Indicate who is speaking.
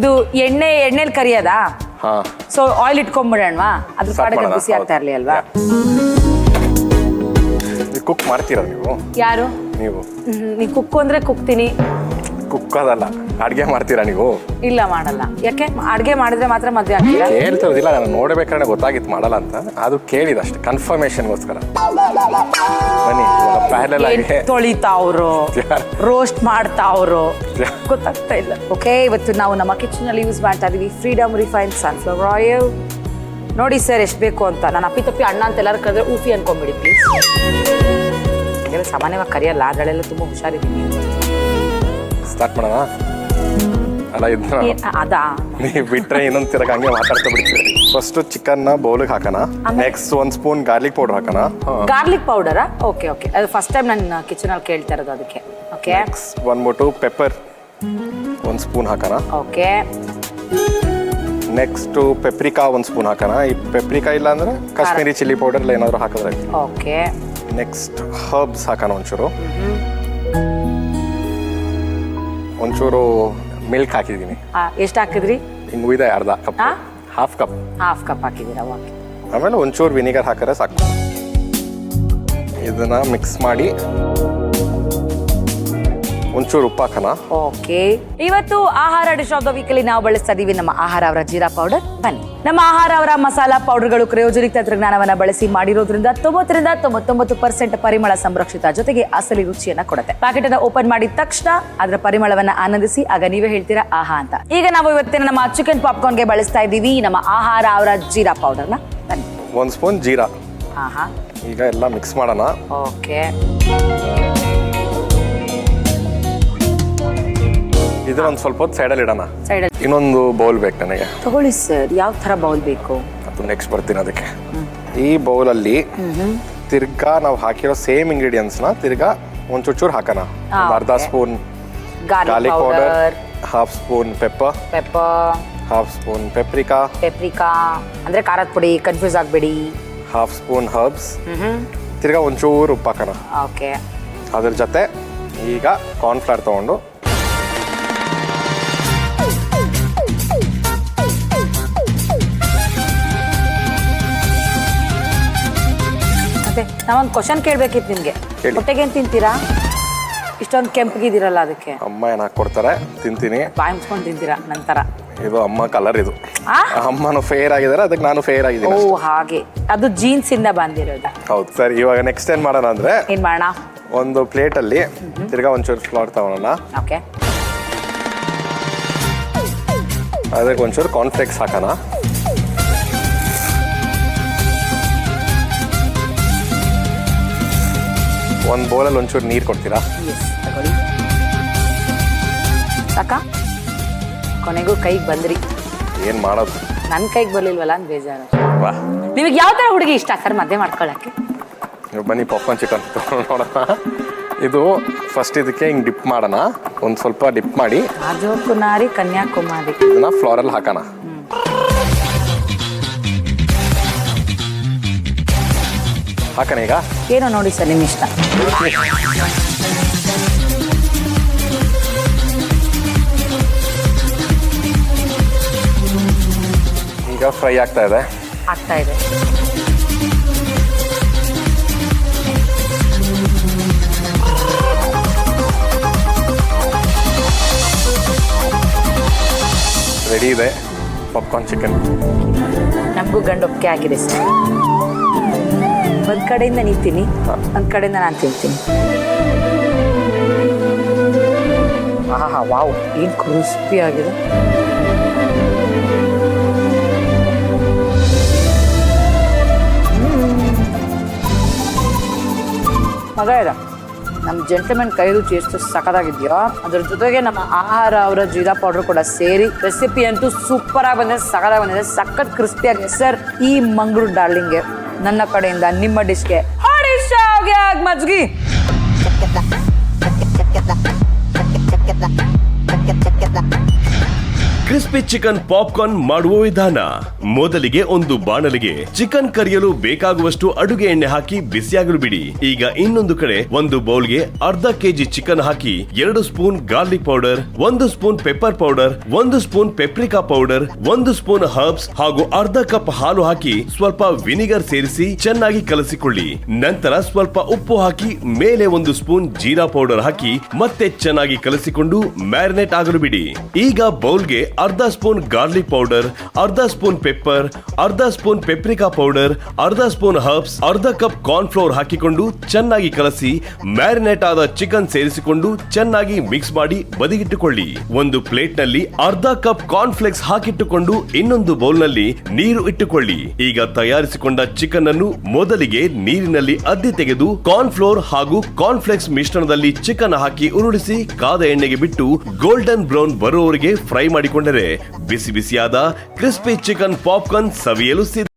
Speaker 1: ಇದು ಎಣ್ಣೆಲಿ ಕರಿಯದಾ?
Speaker 2: ಹಾ.
Speaker 1: ಸೊ ಆಯಿಲ್ ಇಟ್ಕೊಂಡ್ಬಿಡೋಣವಾ? ಅದ್ರ ಪಾಡಿಗೆ ಬಿಸಿ ಆಗ್ತಾ ಇರ್ಲಿ ಅಲ್ವಾ?
Speaker 2: ಕುಕ್ ಮಾಡ್ತೀರಾ ನೀವು?
Speaker 1: ಯಾರು
Speaker 2: ನೀವು?
Speaker 1: ನೀ ಕುಕ್ಕು ಅಂದ್ರೆ ಕುಕ್ತೀನಿ.
Speaker 2: ಕುಕ್ ಅದಲ್ಲ, ಅಡ್ಗೆ ಮಾಡ್ತೀರಾ ನೀವು?
Speaker 1: ಇಲ್ಲ ಮಾಡಲ್ಲ. ಯಾಕೆ? ಅಡ್ಗೆ ಮಾಡಿದ್ರೆ ಮಾತ್ರ ಮದ್ವೆ ಆಗ್ತೀರಾ?
Speaker 2: ಹೇಳ್ತಿರೋದಿಲ್ಲ, ನಾನು ನೋಡ್ಬೇಕಾದ್ರೆ ಗೊತ್ತಾಗಿತ್ತು ಮಾಡಲ್ಲ ಅಂತ. ಅದು ಕೇಳಿದ ಅಷ್ಟೇ, ಕನ್ಫರ್ಮೇಶನ್ಗೋಸ್ಕರ. ಬನ್ನಿ ಪ್ಯಾರಲ್ ಆಗಿ
Speaker 1: ತೊಳಿತಾವ್ರು, ರೋಸ್ಟ್ ಮಾಡ್ತಾವ್ರು, ಗೊತ್ತಾಗ್ತಾ ಇಲ್ಲ. ಓಕೆ, ಇವತ್ತು ನಾವು ನಮ್ಮ ಕಿಚನ್ ಅಲ್ಲಿ ಯೂಸ್ ಮಾಡ್ತಾ ಇದೀವಿ ಫ್ರೀಡಮ್ ರಿಫೈನ್ಡ್ ಸನ್ಫ್ಲವರ್ ಆಯಿಲ್. ನೋಡಿ ಸರ್ ಎಷ್ಟು ಬೇಕು ಅಂತ. ನಾನು ಅಪ್ಪಿ ಅಣ್ಣ ಅಂತ ಎಲ್ಲರೂ ಕರೆದ್ರೆ ಊಫಿ ಅನ್ಕೊಂಬಿಡಿ ಪ್ಲೀಸ್. ಸಾಮಾನ್ಯವಾಗಿ ಕರಿಯಲ್ಲ, ಅದರಲ್ಲೆಲ್ಲ ತುಂಬಾ ಹುಷಾರಿದ್ದೀನಿ.
Speaker 2: ಸ್ಟಾರ್ಟ್ ಮಾಡೋಣ? ಅಲ್ಲ
Speaker 1: ಅದಾ
Speaker 2: ನೀವು ಬಿಟ್ರೆ ಇನ್ನೊಂದು ತಿರಗ ಹಂಗೆ ಮಾತಾಡ್ತಾ ಬಿಡ್ತೀರಿ. ಫಸ್ಟ್ ಚಿಕನ್ ನ ಬೌಲ್ಗೆ ಹಾಕೋಣ. ನೆಕ್ಸ್ಟ್ 1 ಸ್ಪೂನ್ ಗಾರ್ಲಿಕ್ ಪೌಡರ್ ಹಾಕೋಣ.
Speaker 1: ಗಾರ್ಲಿಕ್ ಪೌಡರಾ? ಓಕೆ ಓಕೆ, ಅದು ಫಸ್ಟ್ ಟೈಮ್ ನನ್ನ ಕಿಚನ್ ಅಲ್ಲಿ ಕೇಳ್ತಾ ಇರೋದು, ಅದಕ್ಕೆ. ಓಕೆ,
Speaker 2: ನೆಕ್ಸ್ಟ್ ಬಂದ್ಬಿಟ್ಟು ಪೆಪ್ಪರ್ 1 ಸ್ಪೂನ್ ಹಾಕೋಣ.
Speaker 1: ಓಕೆ,
Speaker 2: ನೆಕ್ಸ್ಟ್ ಪೆಪ್ರಿಕಾ 1 ಸ್ಪೂನ್ ಹಾಕೋಣ. ಈ ಪೆಪ್ರಿಕಾ ಇಲ್ಲ ಅಂದ್ರೆ ಕಾಶ್ಮೀರಿ ಚಿಲ್ಲಿ ಪೌಡರ್ ಎಲ್ಲ ಏನಾದ್ರು ಹಾಕಿದ್ರೆ.
Speaker 1: ಓಕೆ, ನೆಕ್ಸ್ಟ್
Speaker 2: ಹರ್ಬ್ಸ್ ಹಾಕೋಣ ಒಂಚೂರು. ಒಂಚೂರು ಮಿಲ್ಕ್ ಹಾಕಿದ್ದೀನಿ.
Speaker 1: ಎಷ್ಟು ಹಾಕಿದ್ರಿ?
Speaker 2: ಹಿಂಗು ಇದೆ ಅರ್ಧ ಕಪ್, ಹಾಫ್ ಕಪ್
Speaker 1: ಹಾಕಿದ್ದೀರಾ? ಓಕೆ.
Speaker 2: ಆಮೇಲೆ ಒಂಚೂರು ವಿನಿಗರ್ ಹಾಕಿದ್ರೆ ಸಾಕು. ಇದನ್ನ ಮಿಕ್ಸ್ ಮಾಡಿ ಒಂಚೂರು ಉಪ್ಪು ಹಾಕೋಣ.
Speaker 1: ಓಕೆ, ಇವತ್ತು ಆಹಾರ ಡಿಶ್ ಆಫ್ ದ ವೀಕಲ್ಲಿ ನಾವು ಬಳಸ್ತಾ ಇದೀವಿ ನಮ್ಮ ಆಹಾರ ಅವರ ಜೀರಾ ಪೌಡರ್. ಬನ್ನಿ, ನಮ್ಮ ಆಹಾರ ಅವರ ಮಸಾಲಾ ಪೌಡರ್ಗಳು ಕ್ರಯೋಜನಿಕ್ ತಂತ್ರಜ್ಞಾನವನ್ನ ಬಳಸಿ ಮಾಡಿರೋದ್ರಿಂದ 90-99% ಪರಿಮಳ ಸಂರಕ್ಷಿತ, ಜೊತೆಗೆ ಅಸಲಿ ರುಚಿಯನ್ನ ಕೊಡುತ್ತೆ. ಪ್ಯಾಕೆಟ್ ಅನ್ನ ಓಪನ್ ಮಾಡಿದ ತಕ್ಷಣ ಅದರ ಪರಿಮಳವನ್ನ ಆನಂದಿಸಿ, ಆಗ ನೀವೇ ಹೇಳ್ತೀರಾ ಆಹಾ ಅಂತ. ಈಗ ನಾವು ಇವತ್ತಿನ ನಮ್ಮ ಚಿಕನ್ ಪಾಪ್ಕಾರ್ನ್ಗೆ ಬಳಸ್ತಾ ಇದೀವಿ ನಮ್ಮ ಆಹಾರ ಅವರ ಜೀರಾ ಪೌಡರ್ನ. ಬನ್ನಿ,
Speaker 2: 1 ಸ್ಪೂನ್ ಜೀರಾ.
Speaker 1: ಆಹಾ,
Speaker 2: ಈಗ ಎಲ್ಲ ಮಿಕ್ಸ್ ಮಾಡೋಣ.
Speaker 1: ಓಕೆ,
Speaker 2: ಇದನ್ನ ಒಂದು ಸ್ವಲ್ಪ ಹೊತ್ತು ಸೈಡಲ್ಲಿ ಇಡೋಣ.
Speaker 1: ಸೈಡಲ್ಲಿ
Speaker 2: ಇನ್ನೊಂದು ಬೌಲ್ ಬೇಕು ನನಗೆ.
Speaker 1: ತಗೊಳ್ಳಿ ಸರ್, ಯಾವ ತರ ಬೌಲ್ ಬೇಕು?
Speaker 2: ಅದು ನೆಕ್ಸ್ಟ್ ಬರ್ತೀನಿ ಅದಕ್ಕೆ. ಈ ಬೌಲಲ್ಲಿ ತಿರ್ಗಾ ನಾವು ಹಾಕಿರೋ ಸೇಮ್ ಇಂಗ್ರೀಡಿಯೆಂಟ್ಸ್ನ ತಿರ್ಗಾ ಒಂಚೂರು ಹಾಕೋಣ. ಅರ್ಧ spoon garlic powder, half spoon pepper, half spoon paprika
Speaker 1: ಅಂದ್ರೆ ಖಾರದ ಪುಡಿ, ಕನ್ಫ್ಯೂಸ್ ಆಗಬೇಡಿ.
Speaker 2: ಹಾಫ್ ಸ್ಪೂನ್ ಹರ್ಬ್ಸ್, ತಿರ್ಗಾ ಒಂಚೂರು ಉಪ್ಪು ಹಾಕೋಣ.
Speaker 1: ಓಕೆ,
Speaker 2: ಅದ್ರ ಜೊತೆ ಈಗ ಕಾರ್ನ್ಫ್ಲವರ್ ತಗೊಂಡು
Speaker 1: ನಾವೊಂದು ಕ್ವಶನ್ ಕೇಳ್ಬೇಕಿತ್ತು ನಿಮ್ಗೆ. ಹೊಟ್ಟೆಗೆ ಏನ್ ತಿಂತೀರಾ? ಇಷ್ಟೊಂದು ಕೆಂಪಗಿದ್ದೀರಲ್ಲ, ಅದಕ್ಕೆ.
Speaker 2: ಅಮ್ಮ ಏನ್ ಹಾಕೊಡ್ತಾರೆ, ತಿಂತೀನಿ.
Speaker 1: ಬಾಯಿ ಮುಚ್ಕೊಂಡು ತಿಂತೀರಾ ನಂತರ?
Speaker 2: ಇದು ಅಮ್ಮ ಕಲರ್. ಇದು ಅಮ್ಮನು ಫೇರ್ ಆಗಿದ್ದಾರೆ, ಅದಕ್ಕೆ ನಾನು ಫೇರ್ ಆಗಿದ್ದೀನಿ.
Speaker 1: ಓ ಹಾಗೆ, ಅದು ಜೀನ್ಸ್ ಇಂದ ಬಂದಿರೋದು.
Speaker 2: ಹೌದು ಸರ್. ಇವಾಗ ನೆಕ್ಸ್ಟ್ ಏನ್ ಮಾಡೋಣ ಅಂದ್ರೆ,
Speaker 1: ಏನ್ ಮಾಡೋಣ?
Speaker 2: ಒಂದು ಪ್ಲೇಟ್ ಅಲ್ಲಿ ತಿರ್ಗಾ ಒಂಚೂರು ಫ್ಲವರ್ ತಗೊಳ್ಳೋಣ.
Speaker 1: ಓಕೆ,
Speaker 2: ಅದಕ್ಕೆ ಒಂಚೂರು ಕಾರ್ನ್ಫ್ಲೇಕ್ಸ್ ಹಾಕೋಣ. ಒಂದು ಬೌಲಲ್ಲಿ ಒಂಚೂರು ನೀರು ಕೊಡ್ತೀರಾ?
Speaker 1: ಸಾಕ? ಕೊನೆಗೂ ಕೈಗೆ ಬಂದ್ರಿ.
Speaker 2: ಏನ್ ಮಾಡೋದು,
Speaker 1: ನನ್ನ ಕೈಗೆ ಬರ್ಲಿಲ್ವಲ್ಲ ಅಂತ ಬೇಜಾರು. ನಿಮಗೆ ಯಾವ ತರ ಹುಡುಗಿ ಇಷ್ಟ ಸರ್ ಮದ್ವೆ ಮಾಡ್ಕೊಳಕ್ಕೆ?
Speaker 2: ನೀವು ಬನ್ನಿ, ಪಾಪ್ಕಾರ್ನ್ ಚಿಕನ್ ನೋಡೋಣ. ಇದು ಫಸ್ಟ್ ಇದಕ್ಕೆ ಹಿಂಗೆ ಡಿಪ್ ಮಾಡೋಣ. ಒಂದು ಸ್ವಲ್ಪ ಡಿಪ್ ಮಾಡಿ
Speaker 1: ರಾಜಕುಮಾರಿ ಕನ್ಯಾಕುಮಾರಿ
Speaker 2: ಇದನ್ನ ಫ್ಲೋರಲ್ಲಿ ಹಾಕೋಣ. ಹಾಕೋಣ ಈಗ.
Speaker 1: ಏನೋ ನೋಡಿ ಸರ್, ನಿಮ್ಮ ಇಷ್ಟ.
Speaker 2: ಈಗ ಫ್ರೈ ಆಗ್ತಾ ಇದೆ. ರೆಡಿ ಇದೆ ಪಾಪ್ಕಾರ್ನ್ ಚಿಕನ್.
Speaker 1: ನಮಗೂ ಗಂಡು ಒಪ್ಪಿಗೆ ಆಗಿದೆ ಸರ್. ಒಂದ್ ಕಡೆಯಿಂದ ನೀವು ತಿನ್ನಿ, ಒಂದ್ ಕಡೆಯಿಂದ ನಾನು ತಿಂತೀನಿ. ಆಹಾ, ವಾವ್, ಏನು ಕ್ರಿಸ್ಪಿ ಆಗಿದೆ. ಮಗ ಇಲ್ಲ, ನಮ್ಮ ಜೆಂಟಲ್ಮನ್ ಕೈ ರುಚಿ ಎಷ್ಟು ಸಖತ್ತಾಗಿದೆಯೋ, ಅದ್ರ ಜೊತೆಗೆ ನಮ್ಮ ಆಹಾರ ಅವರ ಜೀರಾ ಪೌಡರ್ ಕೂಡ ಸೇರಿ ರೆಸಿಪಿ ಅಂತೂ ಸೂಪರ್ ಆಗಿ ಬಂದಿದೆ, ಸಖತ್ತಾಗಿ ಬಂದಿದೆ, ಸಖತ್ ಕ್ರಿಸ್ಪಿ ಆಗಿದೆ ಸರ್. ಈ ಮಂಗಳೂರು ಡಾರ್ಲಿಂಗ್ಗೆ ನನ್ನ ಕಡೆಯಿಂದ ನಿಮ್ಮ ಡಿಶ್ಗೆ ಮಜ್ಗಿ.
Speaker 3: ಕ್ರಿಸ್ಪಿ ಚಿಕನ್ ಪಾಪ್ಕಾರ್ನ್ ಮಾಡುವ ವಿಧಾನ. ಮೊದಲಿಗೆ ಒಂದು ಬಾಣಲಿಗೆ ಚಿಕನ್ ಕರಿಯಲು ಬೇಕಾಗುವಷ್ಟು ಅಡುಗೆ ಎಣ್ಣೆ ಹಾಕಿ ಬಿಸಿಯಾಗಲು ಬಿಡಿ. ಈಗ ಇನ್ನೊಂದು ಕಡೆ ಒಂದು ಬೌಲ್ಗೆ ಅರ್ಧ ಕೆಜಿ ಚಿಕನ್ ಹಾಕಿ 2 spoon garlic powder, 1 spoon pepper powder, 1 spoon paprika powder, 1 spoon herbs ಹಾಗೂ ಅರ್ಧ ಕಪ್ ಹಾಲು ಹಾಕಿ ಸ್ವಲ್ಪ ವಿನಿಗರ್ ಸೇರಿಸಿ ಚೆನ್ನಾಗಿ ಕಲಸಿಕೊಳ್ಳಿ. ನಂತರ ಸ್ವಲ್ಪ ಉಪ್ಪು ಹಾಕಿ ಮೇಲೆ 1 ಸ್ಪೂನ್ ಜೀರಾ ಪೌಡರ್ ಹಾಕಿ ಮತ್ತೆ ಚೆನ್ನಾಗಿ ಕಲಸಿಕೊಂಡು ಮ್ಯಾರಿನೇಟ್ ಆಗಲು ಬಿಡಿ. ಈಗ ಬೌಲ್ಗೆ ಅರ್ಧ ಸ್ಪೂನ್ ಗಾರ್ಲಿಕ್ ಪೌಡರ್, ಅರ್ಧ ಸ್ಪೂನ್ ಪೆಪ್ಪರ್, ಅರ್ಧ ಸ್ಪೂನ್ ಪೆಪ್ರಿಕಾ ಪೌಡರ್, ಅರ್ಧ ಸ್ಪೂನ್ ಹರ್ಬ್ಸ್, ಅರ್ಧ ಕಪ್ ಕಾರ್ನ್ ಫ್ಲೋರ್ ಹಾಕಿಕೊಂಡು ಚೆನ್ನಾಗಿ ಕಲಸಿ ಮ್ಯಾರಿನೇಟ್ ಆದ ಚಿಕನ್ ಸೇರಿಸಿಕೊಂಡು ಚೆನ್ನಾಗಿ ಮಿಕ್ಸ್ ಮಾಡಿ ಬದಿಗಿಟ್ಟುಕೊಳ್ಳಿ. ಒಂದು ಪ್ಲೇಟ್ ನಲ್ಲಿ ಅರ್ಧ ಕಪ್ ಕಾರ್ನ್ ಫ್ಲೆಕ್ಸ್ ಹಾಕಿಟ್ಟುಕೊಂಡು ಇನ್ನೊಂದು ಬೌಲ್ ನಲ್ಲಿ ನೀರು ಇಟ್ಟುಕೊಳ್ಳಿ. ಈಗ ತಯಾರಿಸಿಕೊಂಡ ಚಿಕನ್ ಅನ್ನು ಮೊದಲಿಗೆ ನೀರಿನಲ್ಲಿ ಅದ್ದಿ ತೆಗೆದು ಕಾರ್ನ್ ಫ್ಲೋರ್ ಹಾಗೂ ಕಾರ್ನ್ ಫ್ಲೆಕ್ಸ್ ಮಿಶ್ರಣದಲ್ಲಿ ಚಿಕನ್ ಹಾಕಿ ಉರುಳಿಸಿ ಕಾದ ಎಣ್ಣೆಗೆ ಬಿಟ್ಟು ಗೋಲ್ಡನ್ ಬ್ರೌನ್ ಬರುವವರೆಗೆ ಫ್ರೈ ಮಾಡಿಕೊಂಡರೆ ಬಿಸಿ ಬಿಸಿಯಾದ ಕ್ರಿಸ್ಪಿ ಚಿಕನ್ ಪಾಪ್ಕಾರ್ನ್ ಸವಿಯಲು ಸಿದ್ಧ.